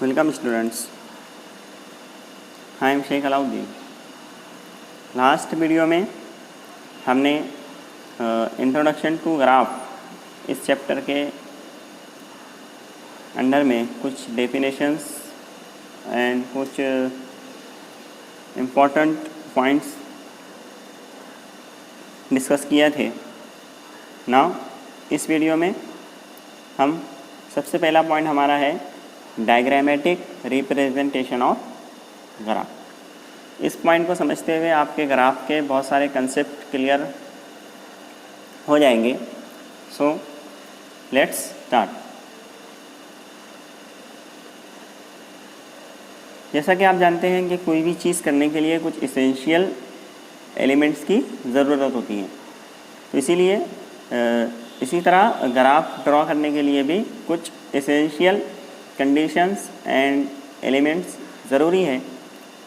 Welcome students, I am Sheikh Alauddin. Last video में हमने introduction to graph इस चैप्टर के अंडर में कुछ डेफिनेशंस एंड कुछ इम्पोर्टेंट पॉइंट्स डिस्कस किए थे। नाउ इस वीडियो में हम सबसे पहला पॉइंट हमारा है डायग्रामेटिक रिप्रेजेंटेशन ऑफ ग्राफ। इस पॉइंट को समझते हुए आपके ग्राफ के बहुत सारे कंसेप्ट क्लियर हो जाएंगे। So let's start. जैसा कि आप जानते हैं कि कोई भी चीज़ करने के लिए कुछ इसेंशियल एलिमेंट्स की ज़रूरत होती है, तो इसीलिए इसी तरह ग्राफ ड्रॉ करने के लिए भी कुछ इसेंशियल कंडीशंस एंड एलिमेंट्स ज़रूरी है,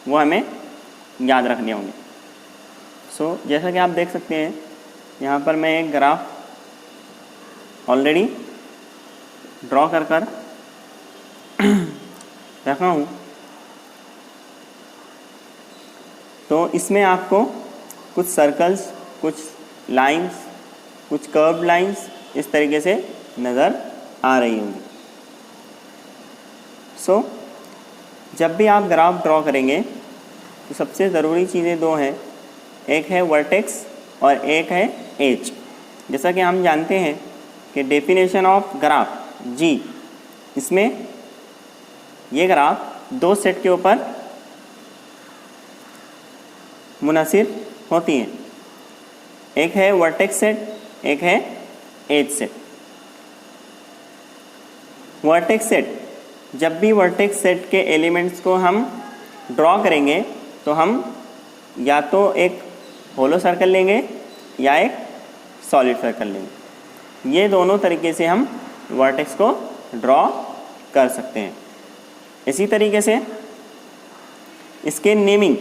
वो हमें याद रखने होंगे। सो जैसा कि आप देख सकते हैं यहाँ पर मैं एक ग्राफ ऑलरेडी ड्रॉ कर रखा हूँ। तो इसमें आपको कुछ सर्कल्स, कुछ लाइंस, कुछ कर्व्ड लाइंस इस तरीके से नज़र आ रही होंगी। सो जब भी आप ग्राफ ड्रॉ करेंगे तो सबसे ज़रूरी चीज़ें दो हैं, एक है वर्टेक्स और एक है एज। जैसा कि हम जानते हैं कि डेफिनेशन ऑफ ग्राफ जी, इसमें ये ग्राफ दो सेट के ऊपर मुनहसिर होती हैं, एक है वर्टेक्स सेट, एक है एज सेट। वर्टेक्स सेट, जब भी वर्टेक्स सेट के एलिमेंट्स को हम ड्रॉ करेंगे तो हम या तो एक होलो सर्कल लेंगे या एक सॉलिड सर्कल लेंगे। ये दोनों तरीके से हम वर्टेक्स को ड्रॉ कर सकते हैं। इसी तरीके से इसके नेमिंग,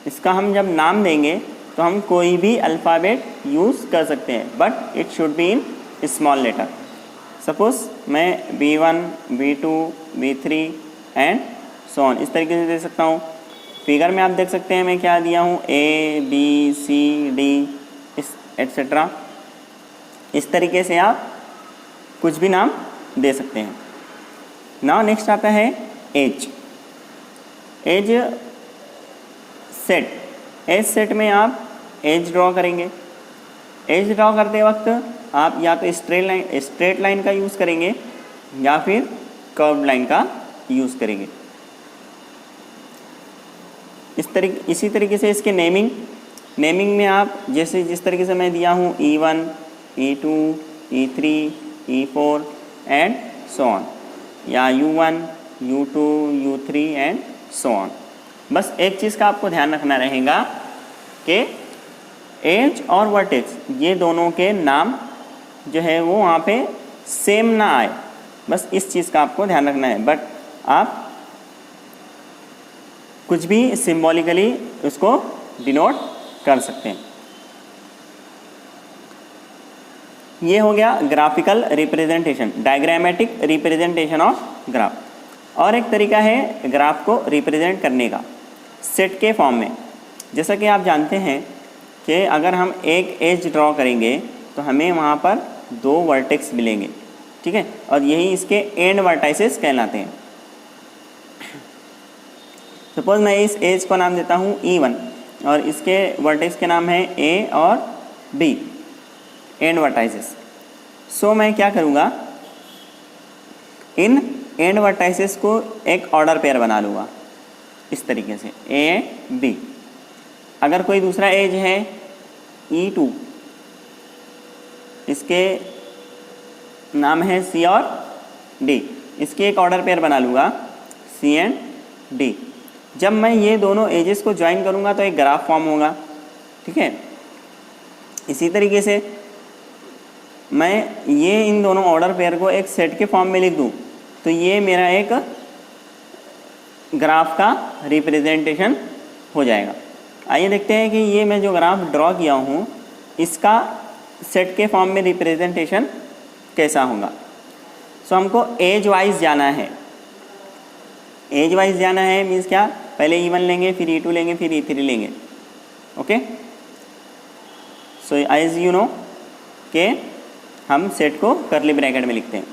इसका हम जब नाम देंगे तो हम कोई भी अल्फ़ाबेट यूज़ कर सकते हैं, but it should be in small letter. Suppose मैं B1, B2, B3 and so on इस तरीके से दे सकता हूँ। फिगर में आप देख सकते हैं मैं क्या दिया हूँ, A, B, C, D etcetera. इस तरीके से आप कुछ भी नाम दे सकते हैं। नाउ नेक्स्ट आता है edge. Edge set, edge set में आप एज ड्रॉ करेंगे। एज ड्रॉ करते वक्त आप या तो स्ट्रेट लाइन का यूज़ करेंगे या फिर कर्व्ड लाइन का यूज़ करेंगे। इसी तरीके से इसके नेमिंग में आप जिस तरीके से मैं दिया हूँ E1, E2, E3, E4 and so on, या U1, U2, U3 and so on. बस एक चीज़ का आपको ध्यान रखना रहेगा कि एज और वर्टेक्स ये दोनों के नाम जो है वो वहाँ पे सेम ना आए, बस इस चीज़ का आपको ध्यान रखना है। बट आप कुछ भी सिंबॉलिकली उसको डिनोट कर सकते हैं। ये हो गया graphical representation, diagrammatic representation of graph. और एक तरीका है ग्राफ को रिप्रेजेंट करने का सेट के फॉर्म में। जैसा कि आप जानते हैं कि अगर हम एक एज ड्रॉ करेंगे तो हमें वहाँ पर दो वर्टेक्स मिलेंगे, ठीक है, और यही इसके एंड वर्टाइसेस कहलाते हैं। सपोज मैं इस एज को नाम देता हूँ E1 और इसके वर्टेक्स के नाम है A और B, एंड वर्टाइसेस। सो मैं क्या करूँगा, इन एंड वर्टाइसेस को एक ऑर्डर पेयर बना लूँगा इस तरीके से A, B। अगर कोई दूसरा एज है E2, इसके नाम है C और D, इसकी एक ऑर्डर पेयर बना लूँगा C एंड D। जब मैं ये दोनों एजेस को ज्वाइन करूँगा तो एक ग्राफ फॉर्म होगा, ठीक है। इसी तरीके से मैं ये इन दोनों ऑर्डर पेयर को एक सेट के फॉर्म में लिख दूँ तो ये मेरा एक ग्राफ का रिप्रेजेंटेशन हो जाएगा। आइए देखते हैं कि ये मैं जो ग्राफ ड्रॉ किया हूँ इसका सेट के फॉर्म में रिप्रेजेंटेशन कैसा होगा। सो हमको एज वाइज जाना है। एज वाइज जाना है मीन्स क्या, पहले E1 लेंगे, फिर E2 लेंगे, फिर E3 लेंगे। Okay, so as you know के हम सेट को कर्ली ब्रैकेट में लिखते हैं।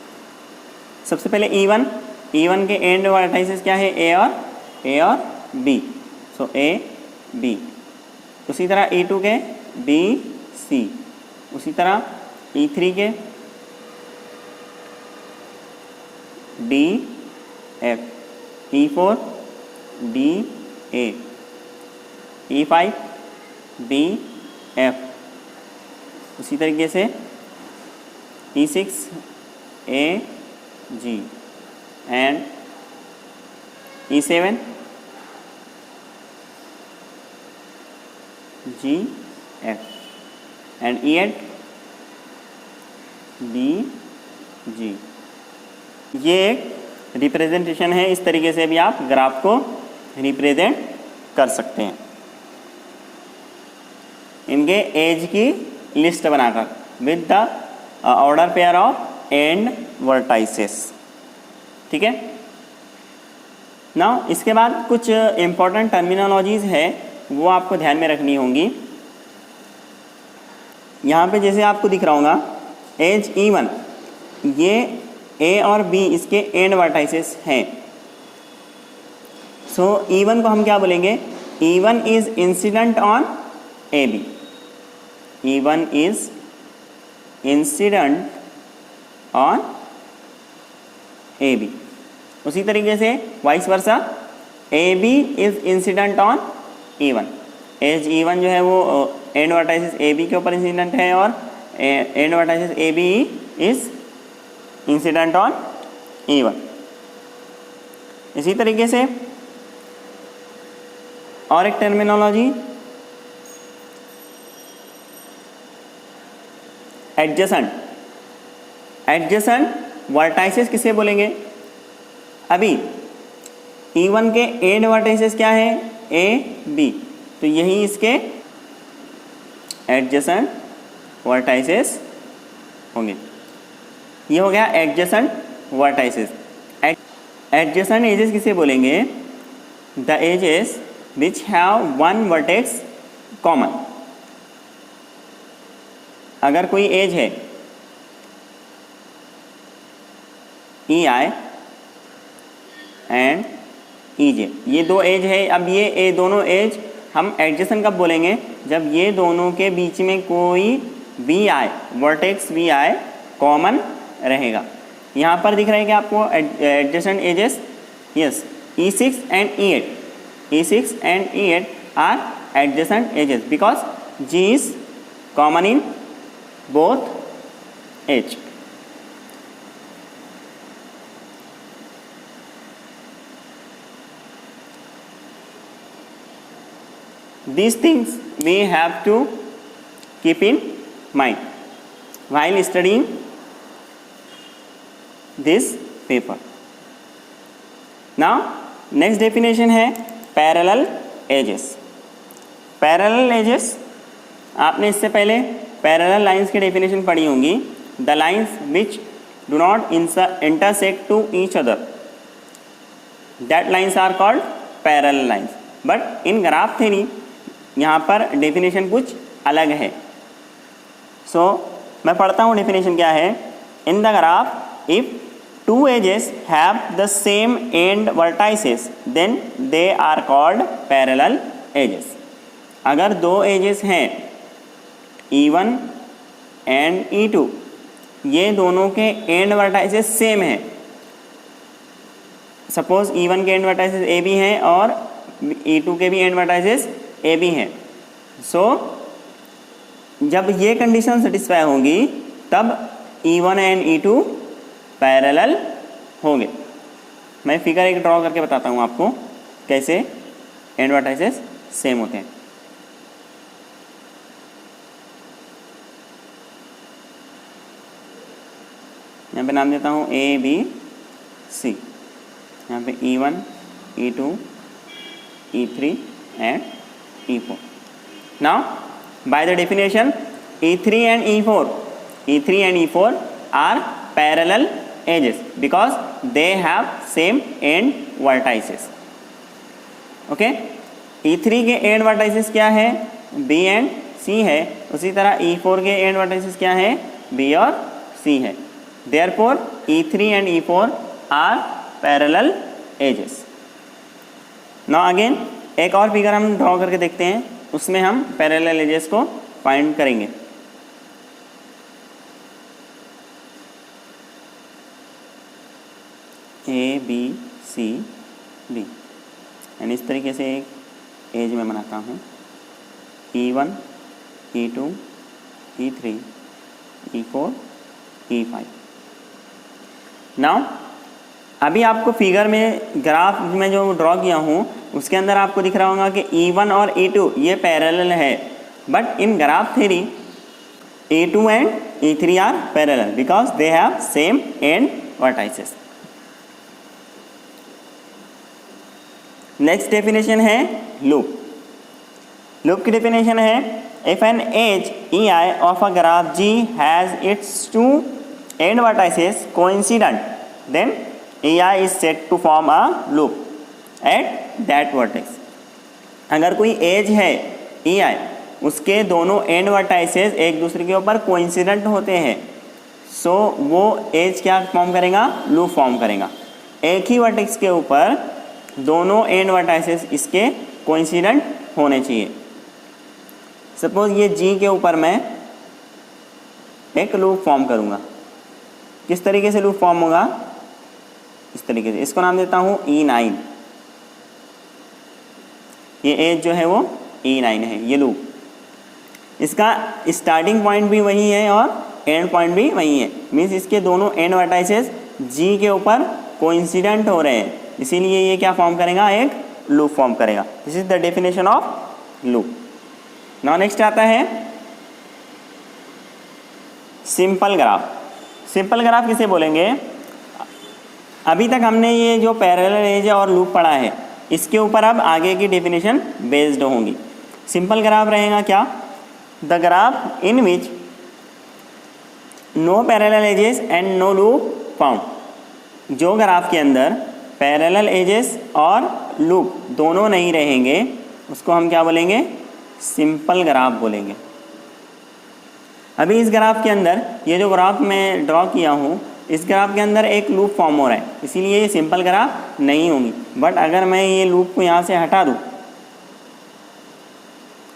सबसे पहले E1 के एंड वर्टाइसेस क्या है, A और B, सो A B। उसी तरह E2 के B C, उसी तरह E3 के D F, E4 D A, E5 D F, उसी तरीके से E6 A G and E7 G F and E8 D G। ये एक रिप्रेजेंटेशन है, इस तरीके से भी आप ग्राफ को रिप्रेजेंट कर सकते हैं इनके एज की लिस्ट बनाकर with the order pair of and vertices. ठीक है, नाउ इसके बाद कुछ इंपॉर्टेंट टर्मिनोलॉजीज है वो आपको ध्यान में रखनी होंगी। यहाँ पे जैसे आपको दिख रहा होगा एज E1, ये A और B इसके एंड वर्टाइसेस हैं। सो E1 को हम क्या बोलेंगे, E1 is incident on AB, E1 is incident on AB। उसी तरीके से vice versa AB is incident on E1, edge E1 जो है वो एंड वर्टाइसेस AB के ऊपर इंसिडेंट है और and vertices AB is incident on E1। इसी तरीके से और एक टर्मिनोलॉजी एडजेसेंट। एडजेसेंट वर्टाइसेस किसे बोलेंगे, अभी E1 के एंड वर्टाइसेस क्या है, A B, तो यही इसके एडजेसेंट वर्टाइसेस होंगे। ये हो गया एडजेसेंट वर्टाइसेस। एडजेसेंट एजेस किसे बोलेंगे, the edges which have one vertex common. अगर कोई एज है EI एंड EJ, ये दो एज है। अब ये दोनों एज हम एडजेसेंट कब बोलेंगे, जब ये दोनों के बीच में कोई VI वर्टेक्स VI कॉमन रहेगा। यहाँ पर दिख रहा है कि आपको adjacent edges, yes, E6 and E8, E6 and E8 are adjacent edges because G is common in both edge. These things we have to keep in mind while studying this paper. Now next definition है parallel edges. Parallel edges आपने इससे पहले parallel lines की definition पढ़ी होंगी, the lines which do not intersect to each other, that lines are called parallel lines. But in graph theory यहाँ पर definition कुछ अलग है। So मैं पढ़ता हूँ definition क्या है। In the graph if two edges have the same end vertices then they are called parallel edges। अगर दो edges हैं E1 and E2, ये दोनों के end vertices सेम है। सपोज E1 के end vertices AB हैं और E2 के भी end vertices AB हैं। सो जब ये कंडीशन सेटिस्फाई होंगी तब E1 एंड E2 पैरेलल होंगे। मैं फिगर एक ड्रॉ करके बताता हूँ आपको कैसे एंड वर्टाइसेस सेम होते हैं। यहाँ पे नाम देता हूँ A B C, यहाँ पे E1 E2 E3 and E4. Now by the definition E3 and E4 are parallel edges because they have same end vertices. Okay, E3 के एंड वर्टाइसेस क्या है? B एंड C है। उसी तरह E4 के and vertices क्या है? B और C है। Therefore E3 and E4 are parallel edges. Now again एक और फिगर हम ड्रॉ करके देखते हैं, उसमें हम पैरेलल एजेस को फाइंड करेंगे। A B C D and इस तरीके से एक एज में बनाता हूँ E1 E2 E3 E4 E5। Now अभी आपको फिगर में ग्राफ में जो ड्रॉ किया हूँ उसके अंदर आपको दिख रहा होगा कि E1 और E2 ये पैरेलल है, but in graph theory E2 and E3 are parallel because they have same end vertices. Next definition है लूप। लूप की डेफिनेशन है if an edge EI of a graph G has its two end vertices coincident then EI is said to form a loop at that vertex। अगर कोई as है EI, उसके दोनों and vertices एक दूसरे के ऊपर कोइंसिडेंट होते हैं, सो वो एज क्या फॉर्म करेगा? लूप फॉर्म करेगा। एक ही वर्टेक्स के ऊपर दोनों एंड वर्टाइसेस इसके कोइंसिडेंट होने चाहिए। सपोज ये G के ऊपर मैं एक लूप फॉर्म करूँगा। किस तरीके से लूप फॉर्म होगा? इस तरीके से। इसको नाम देता हूँ E9। ये एज जो है वो E9 है, ये लूप। इसका स्टार्टिंग पॉइंट भी वही है और एंड पॉइंट भी वही है, मीन्स इसके दोनों एंड वर्टाइसेस G के ऊपर कोइंसिडेंट हो रहे हैं, इसीलिए ये क्या फॉर्म करेगा? एक लूप फॉर्म करेगा। This is the definition of loop. Now next आता है सिंपल ग्राफ। सिंपल ग्राफ किसे बोलेंगे? अभी तक हमने ये जो पैरेलल एज और लूप पढ़ा है, इसके ऊपर अब आगे की डेफिनेशन बेस्ड होंगी। सिंपल ग्राफ रहेगा क्या? The graph in which no parallel edges and no loop found. जो ग्राफ के अंदर पैरेलल एजेस और लूप दोनों नहीं रहेंगे उसको हम क्या बोलेंगे? सिंपल ग्राफ बोलेंगे। अभी इस ग्राफ के अंदर ये जो ग्राफ मैं ड्रॉ किया हूँ, इस ग्राफ के अंदर एक लूप फॉर्म हो रहा है, इसीलिए ये सिंपल ग्राफ नहीं होगी। बट अगर मैं ये लूप को यहाँ से हटा दूँ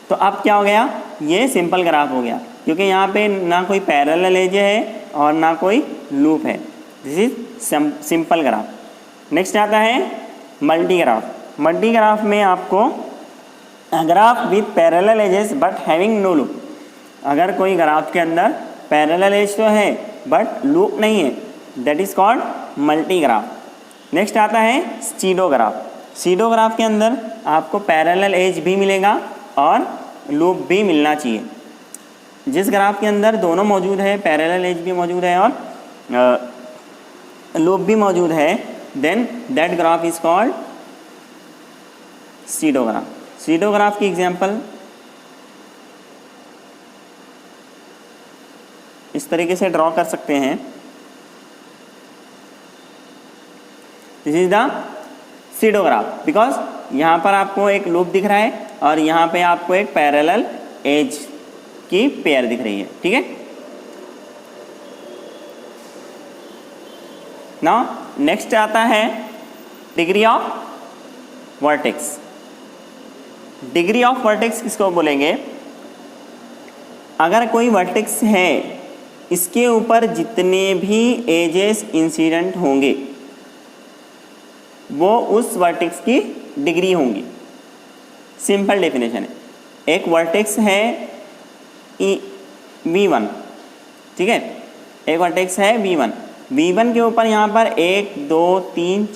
तो अब क्या हो गया? ये सिंपल ग्राफ हो गया, क्योंकि यहाँ पे ना कोई पैरेलल एज है और ना कोई लूप है। This is simple graph. Next आता है मल्टी ग्राफ। मल्टी ग्राफ में आपको graph with parallel edges but having no loop. अगर कोई ग्राफ के अंदर पैरेलल एज तो है बट लूप नहीं है, that is called multi graph. Next आता है स्टीडो ग्राफ। स्टीडो ग्राफ के अंदर आपको पैरेलल एज भी मिलेगा और लूप भी मिलना चाहिए। जिस ग्राफ के अंदर दोनों मौजूद है, पैरेलल एज भी मौजूद है और लूप भी मौजूद है, then that graph is called pseudo graph. Pseudo graph की एग्जांपल इस तरीके से ड्रॉ कर सकते हैं। This is the pseudo graph because यहाँ पर आपको एक लूप दिख रहा है और यहाँ पे आपको एक पैरेलल एज की पेयर दिख रही है। ठीक है। नाउ नेक्स्ट आता है degree of vertex. Degree of vertex किसको बोलेंगे? अगर कोई वर्टेक्स है, इसके ऊपर जितने भी एजेस इंसिडेंट होंगे वो उस वर्टेक्स की डिग्री होंगी। सिंपल डेफिनेशन है। एक वर्टेक्स है V1, ठीक है, एक वर्टेक्स है V1। V1 के ऊपर यहाँ पर 1 2 3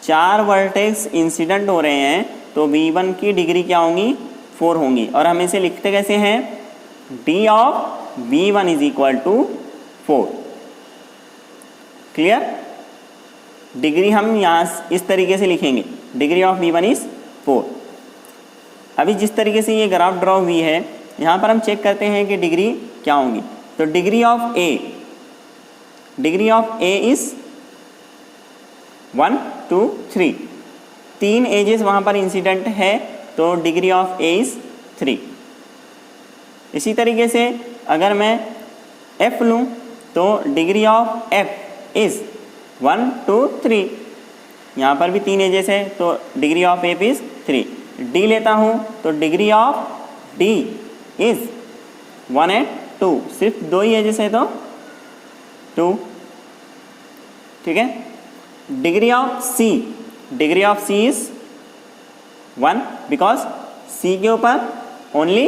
4 वर्टेक्स इंसिडेंट हो रहे हैं, तो V1 की डिग्री क्या होंगी? 4 होंगी। और हम इसे लिखते कैसे हैं? D of V1 is equal to 4। Clear? Degree हम यहाँ इस तरीके से लिखेंगे, डिग्री ऑफ V1 इज 4। अभी जिस तरीके से ये ग्राफ ड्रॉ हुई है, यहाँ पर हम चेक करते हैं कि डिग्री क्या होंगी। तो degree of A is 1 2 3, 3 edges वहाँ पर इंसिडेंट है, तो डिग्री ऑफ ए इज़ 3। इसी तरीके से अगर मैं एफ लूँ तो डिग्री ऑफ एफ इज़ 1 2 3, यहाँ पर भी 3 एजेस है तो degree of F is 3। D लेता हूँ तो degree of D is 1 and 2, सिर्फ 2 ही एजेस है तो 2, ठीक है। Degree of c is 1 because c के ऊपर ओनली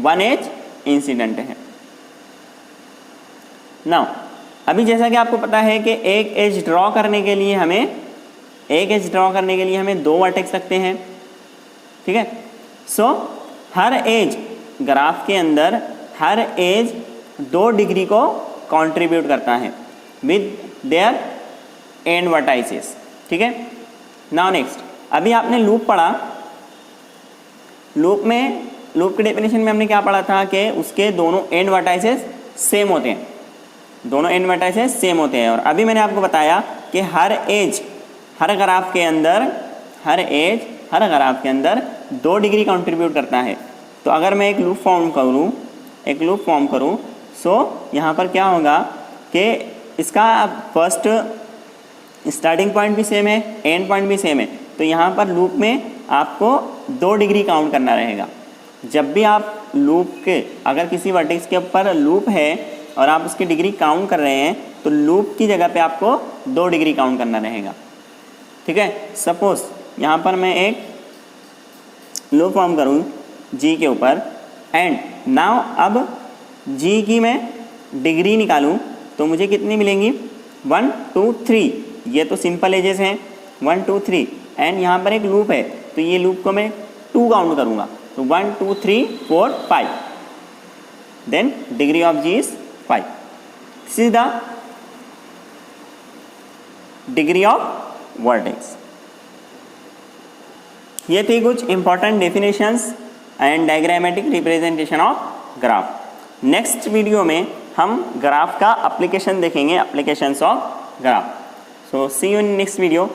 1 एज इंसिडेंट है। नाउ अभी जैसा कि आपको पता है कि एक एज ड्रॉ करने के लिए हमें 2 वर्टेक्स लगते हैं, ठीक है। सो हर एज ग्राफ के अंदर हर एज 2 डिग्री को कंट्रीब्यूट करता है विद देयर एंड वर्टाइसेस, ठीक है। नाउ नेक्स्ट, अभी आपने लूप पढ़ा, लूप की डेफिनेशन में हमने क्या पढ़ा था कि उसके दोनों एंड वर्टाइसेस सेम होते हैं, दोनों एंड वर्टाइसेस सेम होते हैं। और अभी मैंने आपको बताया कि हर एज हर ग्राफ के अंदर 2 डिग्री कंट्रीब्यूट करता है। तो अगर मैं एक लूप फॉर्म करूँ सो यहाँ पर क्या होगा कि इसका फर्स्ट स्टार्टिंग पॉइंट भी सेम है, एंड पॉइंट भी सेम है, तो यहाँ पर लूप में आपको 2 डिग्री काउंट करना रहेगा। जब भी आप लूप के अगर किसी वर्टेक्स के ऊपर लूप है और आप उसकी डिग्री काउंट कर रहे हैं तो लूप की जगह पे आपको 2 डिग्री काउंट करना रहेगा, ठीक है। सपोज यहाँ पर मैं एक लूप फॉर्म करूँ जी के ऊपर एंड नाउ अब जी की मैं डिग्री निकालूँ तो मुझे कितनी मिलेंगी 1 2 3, ये तो सिंपल एजेस हैं 1 2 3 एंड यहाँ पर एक लूप है तो ये लूप को मैं 2 काउंट करूँगा तो 1 2 3 4 5, then degree of G is 5। This is the degree of vertex. ये थी कुछ important definitions and diagrammatic representation of graph. Next video में हम ग्राफ का एप्लीकेशन देखेंगे, applications of graph. So see you in next video.